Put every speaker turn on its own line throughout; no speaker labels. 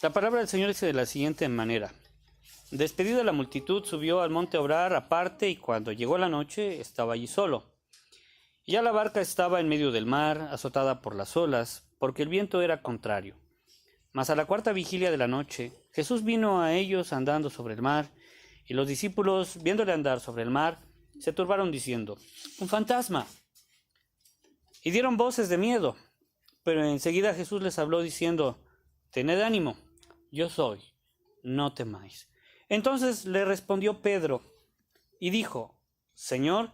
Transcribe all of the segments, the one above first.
La palabra del Señor dice de la siguiente manera: despedida la multitud, subió al monte a orar aparte, y cuando llegó la noche estaba allí solo. Y ya la barca estaba en medio del mar, azotada por las olas, porque el viento era contrario. Mas a la cuarta vigilia de la noche, Jesús vino a ellos andando sobre el mar, y los discípulos, viéndole andar sobre el mar, se turbaron diciendo: ¡un fantasma! Y dieron voces de miedo. Pero enseguida Jesús les habló diciendo: tened ánimo, yo soy, no temáis. Entonces le respondió Pedro y dijo: Señor,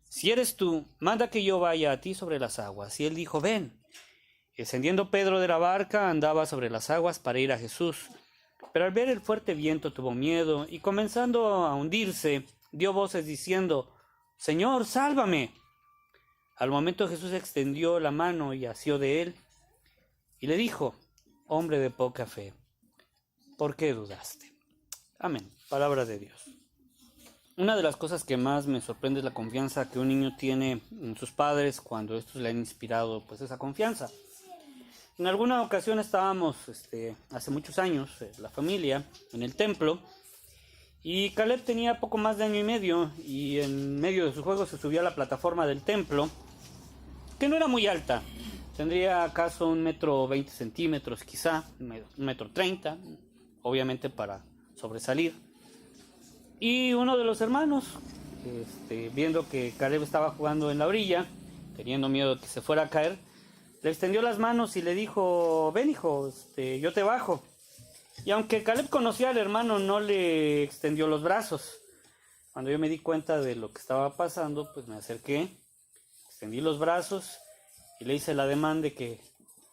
si eres tú, manda que yo vaya a ti sobre las aguas. Y él dijo: ven. Y descendiendo Pedro de la barca, andaba sobre las aguas para ir a Jesús. Pero al ver el fuerte viento tuvo miedo, y comenzando a hundirse, dio voces diciendo: Señor, sálvame. Al momento Jesús extendió la mano y asió de él, y le dijo: hombre de poca fe, ¿por qué dudaste? Amén. Palabra de Dios. Una de las cosas que más me sorprende es la confianza que un niño tiene en sus padres cuando estos le han inspirado pues esa confianza. En alguna ocasión estábamos, hace muchos años, la familia, en el templo, y Caleb tenía poco más de año y medio, y en medio de sus juegos se subió a la plataforma del templo, que no era muy alta. Tendría acaso 1,20 m quizá, 1,30 m, obviamente para sobresalir. Y uno de los hermanos, viendo que Caleb estaba jugando en la orilla, teniendo miedo de que se fuera a caer, le extendió las manos y le dijo: ven, hijo, yo te bajo. Y aunque Caleb conocía al hermano, no le extendió los brazos. Cuando yo me di cuenta de lo que estaba pasando, pues me acerqué, extendí los brazos y le hice el ademán de que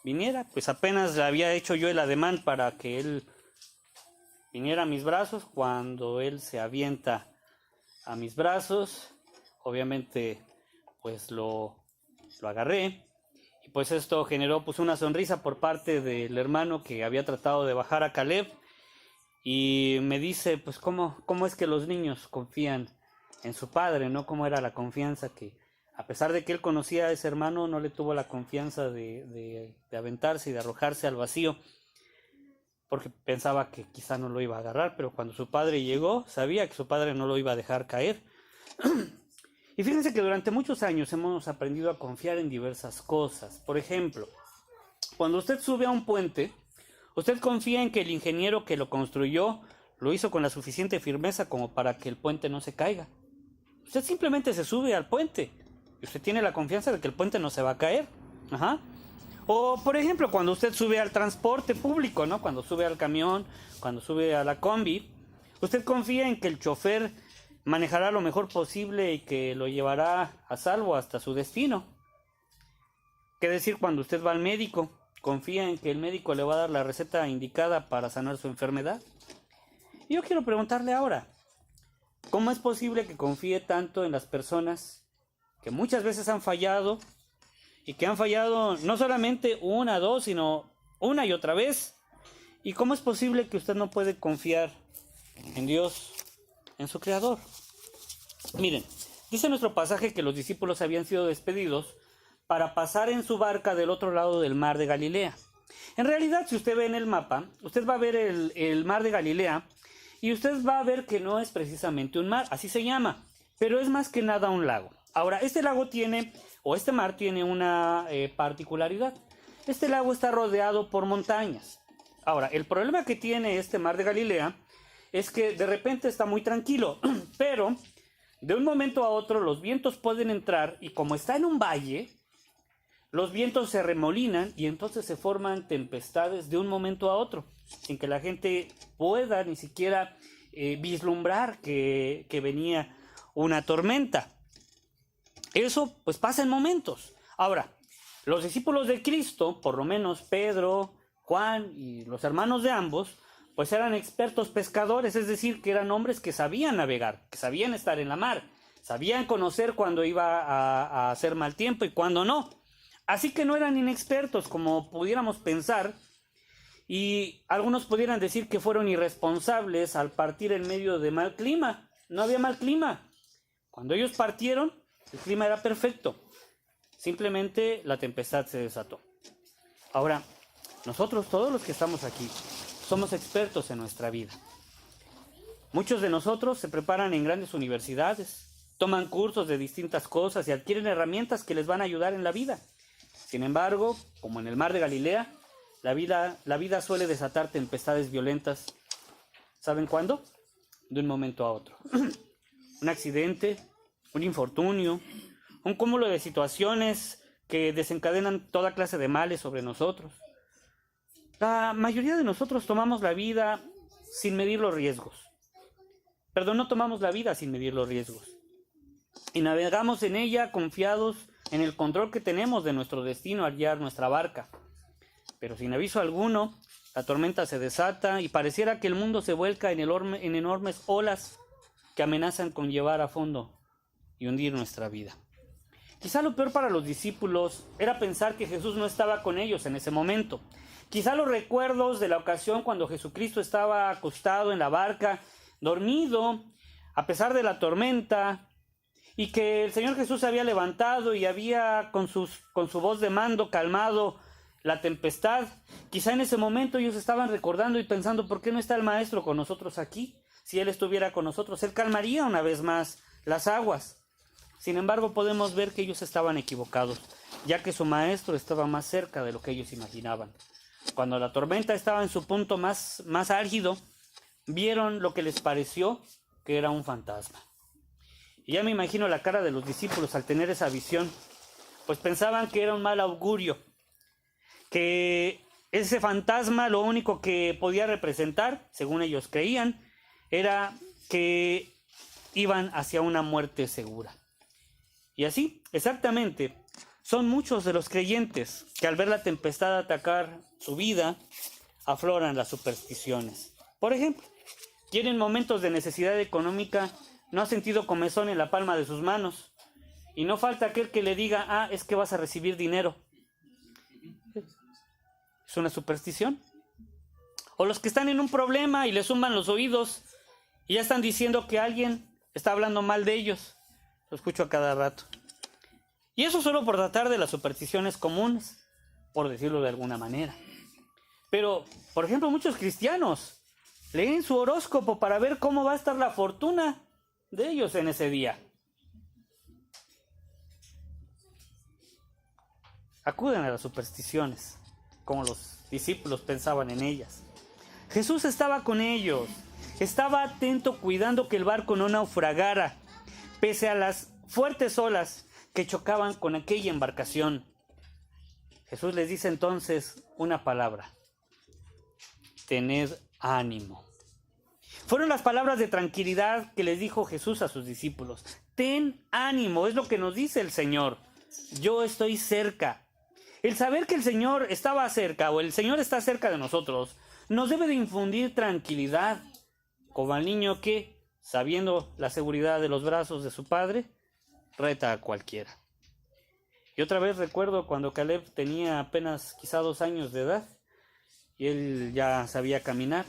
viniera. Pues apenas le había hecho yo el ademán para que él viniera a mis brazos, cuando él se avienta a mis brazos. Obviamente pues lo agarré, y pues esto generó pues una sonrisa por parte del hermano que había tratado de bajar a Caleb, y me dice pues cómo es que los niños confían en su padre, ¿no? Cómo era la confianza que, a pesar de que él conocía a ese hermano, no le tuvo la confianza de aventarse y de arrojarse al vacío, porque pensaba que quizá no lo iba a agarrar. Pero cuando su padre llegó, sabía que su padre no lo iba a dejar caer. Y fíjense que durante muchos años hemos aprendido a confiar en diversas cosas. Por ejemplo, cuando usted sube a un puente, usted confía en que el ingeniero que lo construyó lo hizo con la suficiente firmeza como para que el puente no se caiga. Usted simplemente se sube al puente y usted tiene la confianza de que el puente no se va a caer. Ajá. O, por ejemplo, cuando usted sube al transporte público, ¿no? Cuando sube al camión, cuando sube a la combi, usted confía en que el chofer manejará lo mejor posible y que lo llevará a salvo hasta su destino. ¿Qué decir cuando usted va al médico? Confía en que el médico le va a dar la receta indicada para sanar su enfermedad. Y yo quiero preguntarle ahora, ¿cómo es posible que confíe tanto en las personas que muchas veces han fallado, y que han fallado no solamente una, dos, sino una y otra vez? ¿Y cómo es posible que usted no puede confiar en Dios, en su Creador? Miren, dice nuestro pasaje que los discípulos habían sido despedidos para pasar en su barca del otro lado del mar de Galilea. En realidad, si usted ve en el mapa, usted va a ver el mar de Galilea, y usted va a ver que no es precisamente un mar, así se llama, pero es más que nada un lago. Ahora, este mar tiene una particularidad. Este lago está rodeado por montañas. Ahora, el problema que tiene este mar de Galilea es que de repente está muy tranquilo, pero de un momento a otro los vientos pueden entrar, y como está en un valle, los vientos se remolinan y entonces se forman tempestades de un momento a otro, sin que la gente pueda ni siquiera vislumbrar que venía una tormenta. Eso pues pasa en momentos. Ahora, los discípulos de Cristo, por lo menos Pedro, Juan y los hermanos de ambos, pues eran expertos pescadores, es decir, que eran hombres que sabían navegar, que sabían estar en la mar, sabían conocer cuando iba a hacer mal tiempo y cuando no. Así que no eran inexpertos como pudiéramos pensar, y algunos pudieran decir que fueron irresponsables al partir en medio de mal clima. No había mal clima. Cuando ellos partieron, el clima era perfecto. Simplemente la tempestad se desató. Ahora, nosotros, todos los que estamos aquí, somos expertos en nuestra vida. Muchos de nosotros se preparan en grandes universidades, toman cursos de distintas cosas y adquieren herramientas que les van a ayudar en la vida. Sin embargo, como en el mar de Galilea, la vida suele desatar tempestades violentas. ¿Saben cuándo? De un momento a otro. Un accidente, un infortunio, un cúmulo de situaciones que desencadenan toda clase de males sobre nosotros. La mayoría de nosotros tomamos la vida sin medir los riesgos. Perdón, no tomamos la vida sin medir los riesgos. Y navegamos en ella confiados en el control que tenemos de nuestro destino al guiar nuestra barca. Pero sin aviso alguno, la tormenta se desata y pareciera que el mundo se vuelca en enormes olas que amenazan con llevar a fondo y hundir nuestra vida. Quizá lo peor para los discípulos era pensar que Jesús no estaba con ellos en ese momento. Quizá los recuerdos de la ocasión cuando Jesucristo estaba acostado en la barca, dormido, a pesar de la tormenta, y que el Señor Jesús se había levantado y había con su voz de mando calmado la tempestad. Quizá en ese momento ellos estaban recordando y pensando, ¿por qué no está el Maestro con nosotros aquí? Si Él estuviera con nosotros, Él calmaría una vez más las aguas. Sin embargo, podemos ver que ellos estaban equivocados, ya que su Maestro estaba más cerca de lo que ellos imaginaban. Cuando la tormenta estaba en su punto más álgido, vieron lo que les pareció que era un fantasma. Y ya me imagino la cara de los discípulos al tener esa visión, pues pensaban que era un mal augurio, que ese fantasma lo único que podía representar, según ellos creían, era que iban hacia una muerte segura. Y así, exactamente, son muchos de los creyentes que al ver la tempestad atacar su vida, afloran las supersticiones. Por ejemplo, quien en momentos de necesidad económica no ha sentido comezón en la palma de sus manos, y no falta aquel que le diga, es que vas a recibir dinero. ¿Es una superstición? O los que están en un problema y les zumban los oídos y ya están diciendo que alguien está hablando mal de ellos. Lo escucho a cada rato. Y eso solo por tratar de las supersticiones comunes, por decirlo de alguna manera. Pero, por ejemplo, muchos cristianos leen su horóscopo para ver cómo va a estar la fortuna de ellos en ese día. Acuden a las supersticiones, como los discípulos pensaban en ellas. Jesús estaba con ellos, estaba atento cuidando que el barco no naufragara, pese a las fuertes olas que chocaban con aquella embarcación. Jesús les dice entonces una palabra: tened ánimo. Fueron las palabras de tranquilidad que les dijo Jesús a sus discípulos. Ten ánimo, es lo que nos dice el Señor. Yo estoy cerca. El saber que el Señor estaba cerca o el Señor está cerca de nosotros nos debe de infundir tranquilidad, como al niño que, sabiendo la seguridad de los brazos de su padre, reta a cualquiera. Y otra vez recuerdo cuando Caleb tenía apenas quizá 2 años de edad y él ya sabía caminar.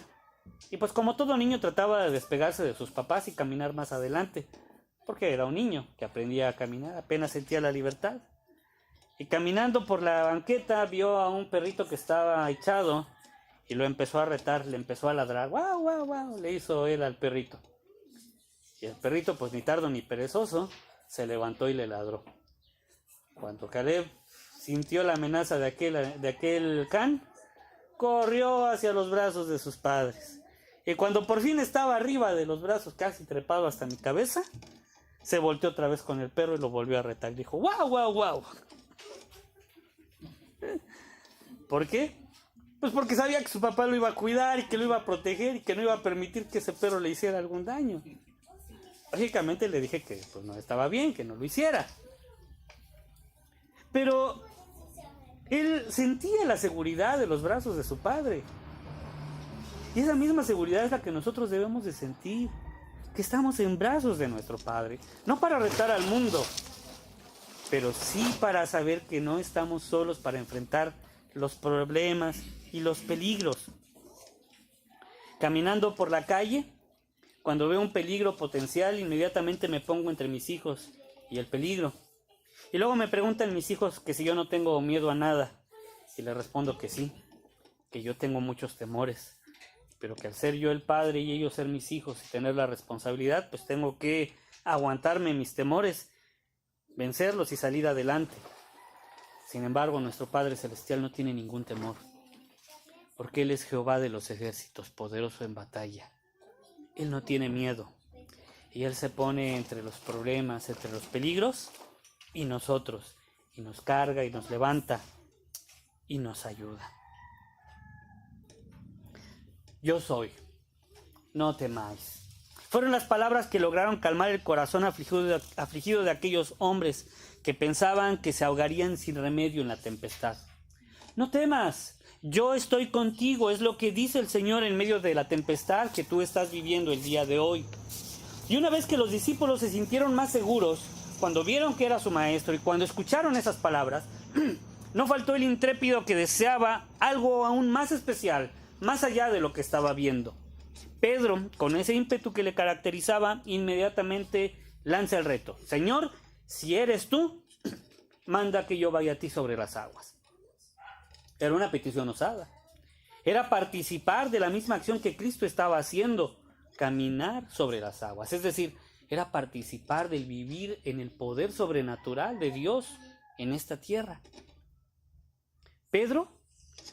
Y pues como todo niño trataba de despegarse de sus papás y caminar más adelante, porque era un niño que aprendía a caminar, apenas sentía la libertad. Y caminando por la banqueta vio a un perrito que estaba echado y lo empezó a retar, le empezó a ladrar. ¡Guau, guau, guau! Le hizo él al perrito. Y el perrito, pues ni tardo ni perezoso, se levantó y le ladró. Cuando Caleb sintió la amenaza de aquel can, corrió hacia los brazos de sus padres. Y cuando por fin estaba arriba de los brazos, casi trepado hasta mi cabeza, se volteó otra vez con el perro y lo volvió a retar. Dijo, ¡guau, guau, guau! ¿Por qué? Pues porque sabía que su papá lo iba a cuidar y que lo iba a proteger y que no iba a permitir que ese perro le hiciera algún daño. Lógicamente le dije que pues no estaba bien, que no lo hiciera. Pero él sentía la seguridad de los brazos de su padre. Y esa misma seguridad es la que nosotros debemos de sentir, que estamos en brazos de nuestro Padre, no para retar al mundo, pero sí para saber que no estamos solos para enfrentar los problemas y los peligros. Caminando por la calle, cuando veo un peligro potencial, inmediatamente me pongo entre mis hijos y el peligro. Y luego me preguntan mis hijos que si yo no tengo miedo a nada, y les respondo que sí, que yo tengo muchos temores, pero que al ser yo el padre y ellos ser mis hijos y tener la responsabilidad, pues tengo que aguantarme mis temores, vencerlos y salir adelante. Sin embargo, nuestro Padre Celestial no tiene ningún temor, porque Él es Jehová de los ejércitos, poderoso en batalla. Él no tiene miedo, y Él se pone entre los problemas, entre los peligros, y nosotros, y nos carga, y nos levanta, y nos ayuda. Yo soy, no temáis. Fueron las palabras que lograron calmar el corazón afligido de aquellos hombres que pensaban que se ahogarían sin remedio en la tempestad. No temas, yo estoy contigo, es lo que dice el Señor en medio de la tempestad que tú estás viviendo el día de hoy. Y una vez que los discípulos se sintieron más seguros, cuando vieron que era su maestro y cuando escucharon esas palabras, no faltó el intrépido que deseaba algo aún más especial, más allá de lo que estaba viendo. Pedro, con ese ímpetu que le caracterizaba, inmediatamente lanza el reto. Señor, si eres tú, manda que yo vaya a ti sobre las aguas. Era una petición osada. Era participar de la misma acción que Cristo estaba haciendo, caminar sobre las aguas. Es decir, era participar del vivir en el poder sobrenatural de Dios en esta tierra. Pedro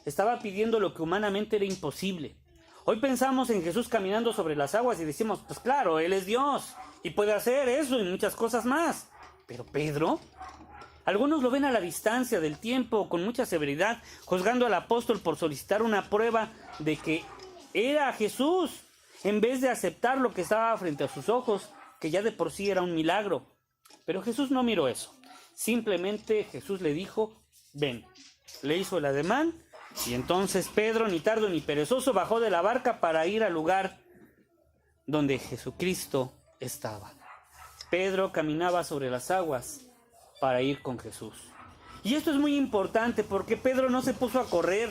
estaba pidiendo lo que humanamente era imposible. Hoy pensamos en Jesús caminando sobre las aguas y decimos, pues claro, Él es Dios y puede hacer eso y muchas cosas más. Pero Pedro, algunos lo ven a la distancia del tiempo con mucha severidad, juzgando al apóstol por solicitar una prueba de que era Jesús, en vez de aceptar lo que estaba frente a sus ojos, que ya de por sí era un milagro. Pero Jesús no miró eso. Simplemente Jesús le dijo, ven. Le hizo el ademán. Y entonces Pedro, ni tardo ni perezoso, bajó de la barca para ir al lugar donde Jesucristo estaba. Pedro caminaba sobre las aguas para ir con Jesús. Y esto es muy importante porque Pedro no se puso a correr,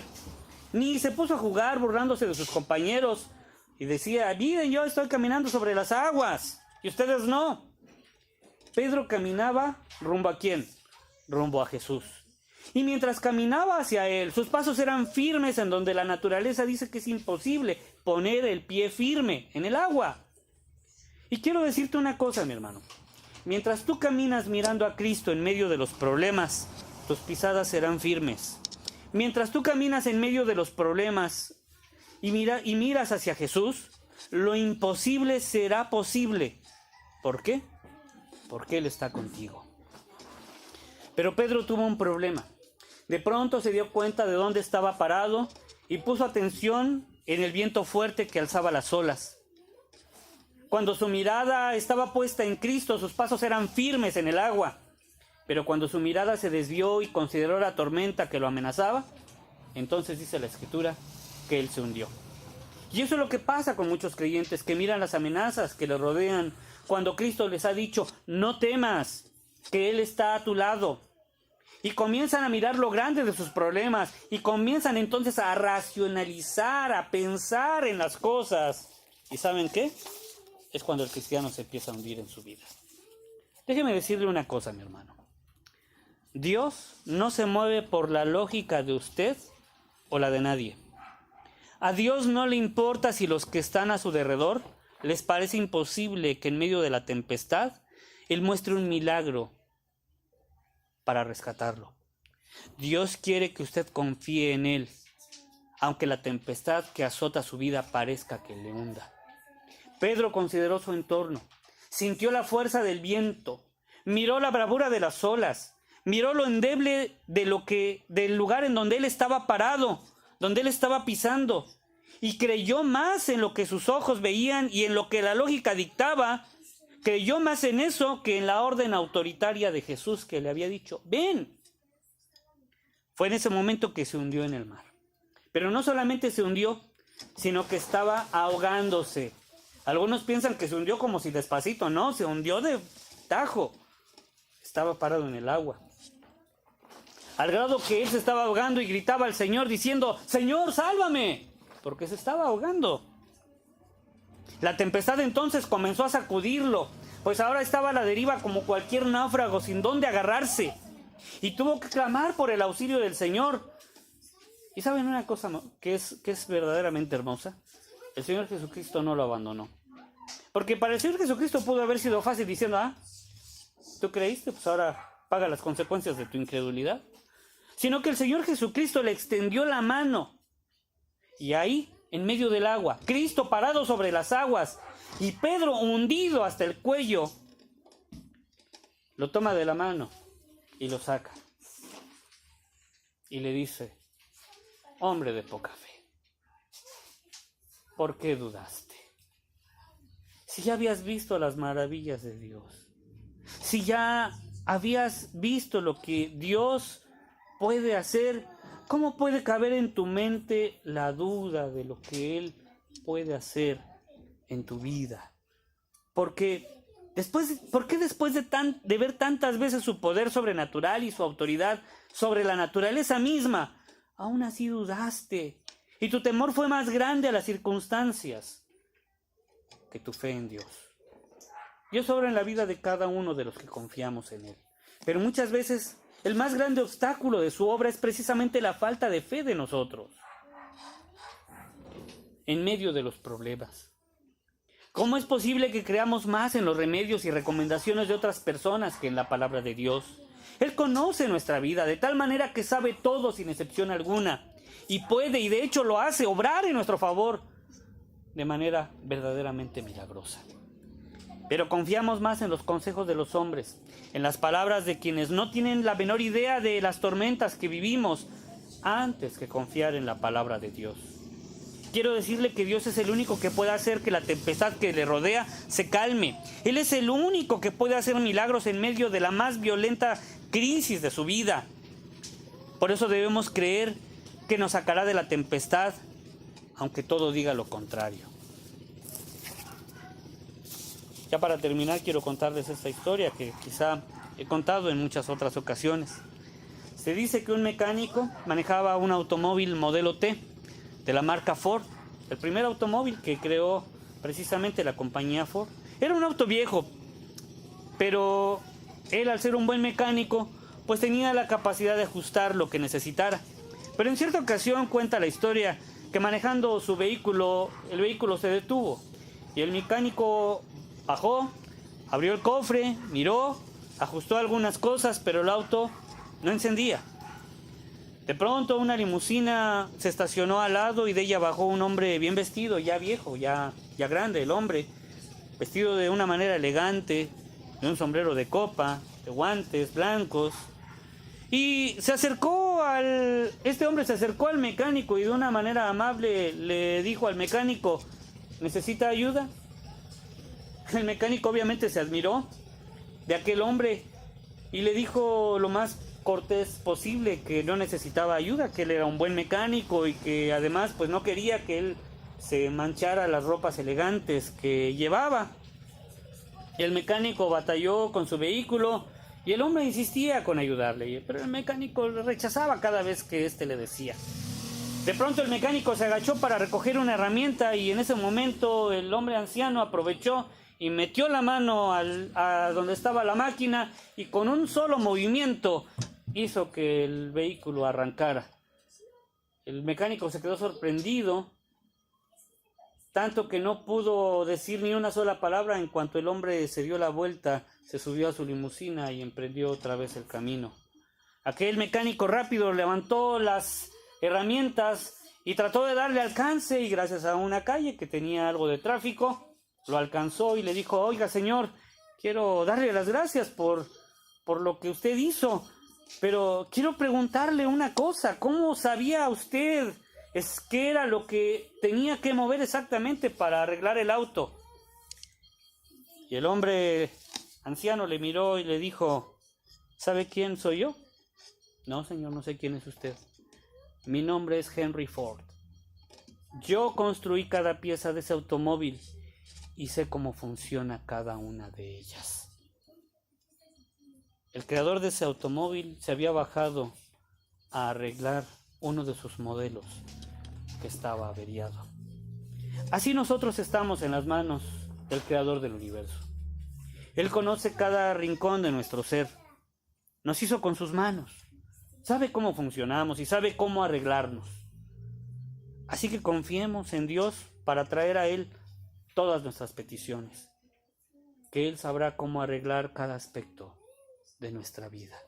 ni se puso a jugar burlándose de sus compañeros y decía, miren, yo estoy caminando sobre las aguas y ustedes no. Pedro caminaba rumbo ¿a quién? Rumbo a Jesús. Y mientras caminaba hacia Él, sus pasos eran firmes en donde la naturaleza dice que es imposible poner el pie firme en el agua. Y quiero decirte una cosa, mi hermano. Mientras tú caminas mirando a Cristo en medio de los problemas, tus pisadas serán firmes. Mientras tú caminas en medio de los problemas y miras hacia Jesús, lo imposible será posible. ¿Por qué? Porque Él está contigo. Pero Pedro tuvo un problema. De pronto se dio cuenta de dónde estaba parado y puso atención en el viento fuerte que alzaba las olas. Cuando su mirada estaba puesta en Cristo, sus pasos eran firmes en el agua. Pero cuando su mirada se desvió y consideró la tormenta que lo amenazaba, entonces dice la Escritura que él se hundió. Y eso es lo que pasa con muchos creyentes que miran las amenazas que les rodean cuando Cristo les ha dicho, no temas, que Él está a tu lado. Y comienzan a mirar lo grande de sus problemas y comienzan entonces a racionalizar, a pensar en las cosas. ¿Y saben qué? Es cuando el cristiano se empieza a hundir en su vida. Déjeme decirle una cosa, mi hermano. Dios no se mueve por la lógica de usted o la de nadie. A Dios no le importa si los que están a su derredor les parece imposible que en medio de la tempestad Él muestre un milagro para rescatarlo. Dios quiere que usted confíe en Él, aunque la tempestad que azota su vida parezca que le hunda. Pedro consideró su entorno, sintió la fuerza del viento, miró la bravura de las olas, miró lo endeble del lugar en donde él estaba parado, donde él estaba pisando, y creyó más en lo que sus ojos veían y en lo que la lógica dictaba. Creyó más en eso que en la orden autoritaria de Jesús que le había dicho, ven. Fue en ese momento que se hundió en el mar. Pero no solamente se hundió, sino que estaba ahogándose. Algunos piensan que se hundió como si despacito, no, se hundió de tajo. Estaba parado en el agua. Al grado que él se estaba ahogando y gritaba al Señor diciendo, Señor, sálvame, porque se estaba ahogando. La tempestad entonces comenzó a sacudirlo, pues ahora estaba a la deriva como cualquier náufrago sin dónde agarrarse. Y tuvo que clamar por el auxilio del Señor. ¿Y saben una cosa que es verdaderamente hermosa? el Señor Jesucristo no lo abandonó. Porque para el Señor Jesucristo pudo haber sido fácil diciendo, ¿tú creíste? Pues ahora paga las consecuencias de tu incredulidad. Sino que el Señor Jesucristo le extendió la mano. Y ahí, en medio del agua, Cristo parado sobre las aguas y Pedro hundido hasta el cuello, lo toma de la mano y lo saca. Y le dice, hombre de poca fe, ¿por qué dudaste? Si ya habías visto las maravillas de Dios, si ya habías visto lo que Dios puede hacer, ¿cómo puede caber en tu mente la duda de lo que Él puede hacer en tu vida? ¿Por qué después de ver tantas veces su poder sobrenatural y su autoridad sobre la naturaleza misma, aún así dudaste? Y tu temor fue más grande a las circunstancias que tu fe en Dios. Dios obra en la vida de cada uno de los que confiamos en Él. Pero muchas veces el más grande obstáculo de su obra es precisamente la falta de fe de nosotros en medio de los problemas. ¿Cómo es posible que creamos más en los remedios y recomendaciones de otras personas que en la palabra de Dios? Él conoce nuestra vida de tal manera que sabe todo sin excepción alguna y puede, y de hecho lo hace, obrar en nuestro favor de manera verdaderamente milagrosa. Pero confiamos más en los consejos de los hombres, en las palabras de quienes no tienen la menor idea de las tormentas que vivimos, antes que confiar en la palabra de Dios. Quiero decirle que Dios es el único que puede hacer que la tempestad que le rodea se calme. Él es el único que puede hacer milagros en medio de la más violenta crisis de su vida. Por eso debemos creer que nos sacará de la tempestad, aunque todo diga lo contrario. Ya para terminar, quiero contarles esta historia que quizá he contado en muchas otras ocasiones. Se dice que un mecánico manejaba un automóvil modelo T de la marca Ford, el primer automóvil que creó precisamente la compañía Ford. Era un auto viejo, pero él, al ser un buen mecánico, pues tenía la capacidad de ajustar lo que necesitara. Pero en cierta ocasión cuenta la historia que manejando su vehículo, el vehículo se detuvo y el mecánico bajó, abrió el cofre, miró, ajustó algunas cosas, pero el auto no encendía. De pronto una limusina se estacionó al lado y de ella bajó un hombre bien vestido, ya viejo, ya grande el hombre, vestido de una manera elegante, de un sombrero de copa, de guantes blancos. Y este hombre se acercó al mecánico y de una manera amable le dijo al mecánico, ¿necesita ayuda? El mecánico obviamente se admiró de aquel hombre y le dijo lo más cortés posible que no necesitaba ayuda, que él era un buen mecánico y que además pues no quería que él se manchara las ropas elegantes que llevaba. El mecánico batalló con su vehículo y el hombre insistía con ayudarle, pero el mecánico le rechazaba cada vez que éste le decía. De pronto el mecánico se agachó para recoger una herramienta y en ese momento el hombre anciano aprovechó y metió la mano a donde estaba la máquina y con un solo movimiento hizo que el vehículo arrancara. El mecánico se quedó sorprendido, tanto que no pudo decir ni una sola palabra. En cuanto el hombre se dio la vuelta, se subió a su limusina y emprendió otra vez el camino. Aquel mecánico rápido levantó las herramientas y trató de darle alcance, y gracias a una calle que tenía algo de tráfico, lo alcanzó y le dijo, oiga señor, quiero darle las gracias por lo que usted hizo, pero quiero preguntarle una cosa, ¿cómo sabía usted qué era lo que tenía que mover exactamente para arreglar el auto? Y el hombre anciano le miró y le dijo, ¿sabe quién soy yo? No señor, no sé quién es usted. Mi nombre es Henry Ford. Yo construí cada pieza de ese automóvil y sé cómo funciona cada una de ellas. El creador de ese automóvil se había bajado a arreglar uno de sus modelos que estaba averiado. Así nosotros estamos en las manos del creador del universo. Él conoce cada rincón de nuestro ser. Nos hizo con sus manos. Sabe cómo funcionamos y sabe cómo arreglarnos. Así que confiemos en Dios para traer a Él todas nuestras peticiones, que Él sabrá cómo arreglar cada aspecto de nuestra vida.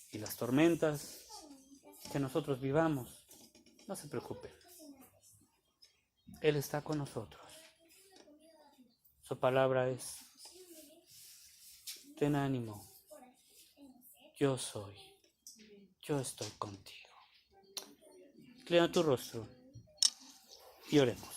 Y las tormentas que nosotros vivamos, no se preocupen, Él está con nosotros. Su palabra es: ten ánimo, yo estoy contigo. Inclina tu rostro y oremos.